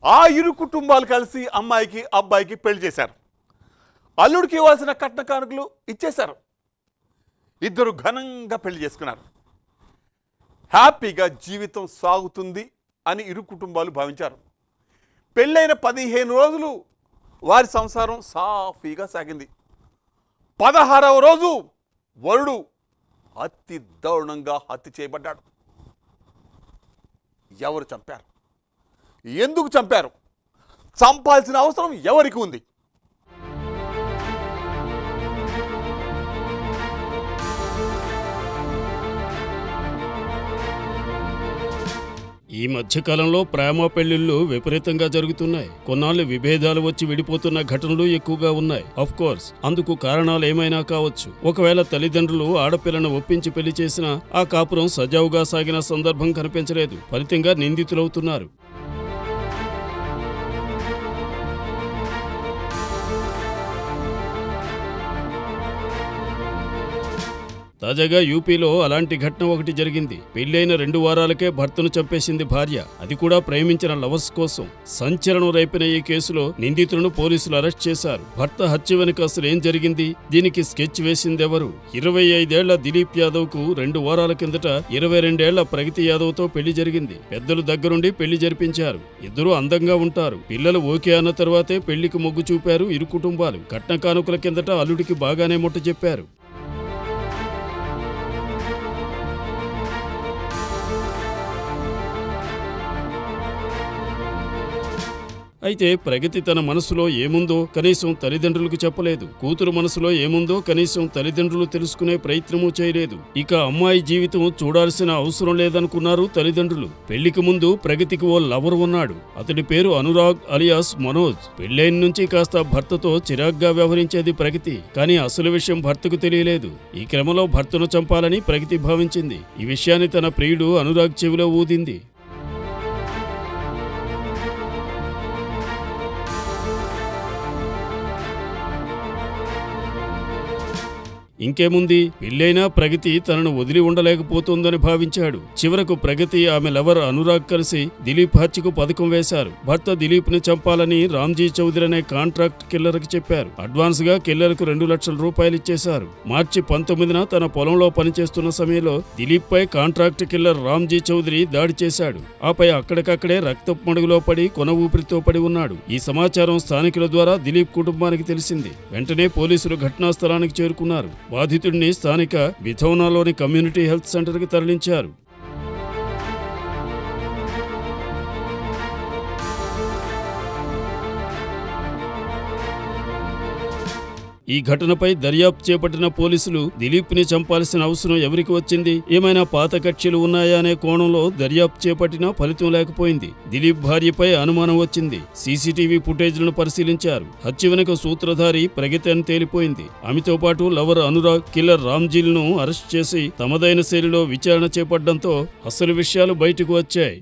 ఆ ఇరు కుటుంబాలు కలిసి అమ్మాయికి అబ్బాయికి పెళ్లి చేశారు. అల్లుడికి ఇవ్వాల్సిన కట్న కానుకలు ఇచ్చేశారు. ఇద్దరు ఘనంగా పెళ్లి చేసుకున్నారు. హ్యాపీగా జీవితం సాగుతుంది అని ఇరు కుటుంబాలు భావించారు. పెళ్ళైన 15 రోజులు వారి సంసారం సాఫీగా సాగింది. 16వ రోజు వరుడు అతి దారుణంగా హత్య చేయబడ్డాడు. ఎవరు చంపారు? ఎందుకు చంపారు? చంపాల్సిన అవసరం ఎవరికి ఉంది? ఈ మధ్యకాలంలో ప్రేమ పెళ్లిళ్లు విపరీతంగా జరుగుతున్నాయి. కొన్నాళ్ళు విభేదాలు వచ్చి విడిపోతున్న ఘటనలు ఎక్కువగా ఉన్నాయి. ఆఫ్ కోర్స్ అందుకు కారణాలు ఏమైనా కావచ్చు. ఒకవేళ తల్లిదండ్రులు ఆడపిల్లను ఒప్పించి పెళ్లి చేసినా ఆ కాపురం సజావుగా సాగిన సందర్భం కనిపించలేదు. ఫలితంగా నిందితులవుతున్నారు. తాజాగా యూపీలో అలాంటి ఘటన ఒకటి జరిగింది. పెళ్లైన 2 వారాలకే భర్తను చంపేసింది భార్య. అది కూడా ప్రేమించిన లవర్స్ కోసం. సంచలనం రేపిన ఈ కేసులో నిందితులను పోలీసులు అరెస్ట్ చేశారు. భర్త హత్య వెనుక అసలు ఏం జరిగింది? దీనికి స్కెచ్ వేసిందెవరు? 25 ఏళ్ల దిలీప్ యాదవ్ కు 2 వారాల కిందట 22 ఏళ్ల ప్రగతి యాదవ్ తో పెళ్లి జరిగింది. పెద్దలు దగ్గరుండి పెళ్లి జరిపించారు. ఇద్దరూ అందంగా ఉంటారు. పిల్లలు ఓకే అన్న తర్వాతే పెళ్లికి మొగ్గు చూపారు ఇరు కుటుంబాలు. కట్న కానుకల కిందట అల్లుడికి బాగానే ముట్ట చెప్పారు. అయితే ప్రగతి తన మనసులో ఏముందో కనీసం తల్లిదండ్రులకు చెప్పలేదు. కూతురు మనసులో ఏముందో కనీసం తల్లిదండ్రులు తెలుసుకునే ప్రయత్నమూ చేయలేదు. ఇక అమ్మాయి జీవితం చూడాల్సిన అవసరం లేదనుకున్నారు తల్లిదండ్రులు. పెళ్లికి ముందు ప్రగతికి ఓ లవర్ ఉన్నాడు. అతడి పేరు అనురాగ్ అలియాస్ మనోజ్. పెళ్లైన నుంచి కాస్త భర్తతో చిరాగ్గా వ్యవహరించేది ప్రగతి. కానీ అసలు విషయం భర్తకు తెలియలేదు. ఈ క్రమంలో భర్తను చంపాలని ప్రగతి భావించింది. ఈ విషయాన్ని తన ప్రియుడు అనురాగ్ చెవిలో ఊదింది. ఇంకేముంది, పెళ్లైనా ప్రగతి తనను వదిలి ఉండలేకపోతుందని భావించాడు. చివరకు ప్రగతి ఆమె లవర్ అనురాగ్ కలిసి దిలీప్ హత్యకు పథకం వేశారు. భర్త దిలీప్ ని చంపాలని రామ్జీ చౌదరి అనే కాంట్రాక్ట్ కిల్లర్ కి చెప్పారు. అడ్వాన్స్ గా కిల్లర్ కు 2 లక్షల రూపాయలు ఇచ్చేశారు. మార్చి 19న తన పొలంలో పనిచేస్తున్న సమయంలో దిలీప్ పై కాంట్రాక్ట్ కిల్లర్ రామ్జీ చౌదరి దాడి చేశాడు. ఆపై అక్కడికక్కడే రక్తపు మడుగులో పడి కొన ఊపిరితో పడి ఉన్నాడు. ఈ సమాచారం స్థానికుల ద్వారా దిలీప్ కుటుంబానికి తెలిసింది. వెంటనే పోలీసులు ఘటనా స్థలానికి చేరుకున్నారు. బాధితుడిని స్థానిక బిథౌనాలోని కమ్యూనిటీ హెల్త్ సెంటర్కి తరలించారు. ఈ ఘటనపై దర్యాప్తు చేపట్టిన పోలీసులు దిలీప్ ని చంపాల్సిన అవసరం ఎవరికి వచ్చింది, ఏమైనా పాత కక్షలు ఉన్నాయా అనే కోణంలో దర్యాప్తు చేపట్టినా ఫలితం లేకపోయింది. దిలీప్ భార్యపై అనుమానం వచ్చింది. సీసీటీవీ ఫుటేజ్లను పరిశీలించారు. హత్య వెనుక సూత్రధారి ప్రగతి అని తేలిపోయింది. ఆమెతో పాటు లవర్ అనురాగ్, కిల్లర్ రామ్జీలను అరెస్ట్ చేసి తమదైన శైలిలో విచారణ చేపట్టడంతో అసలు విషయాలు బయటకు వచ్చాయి.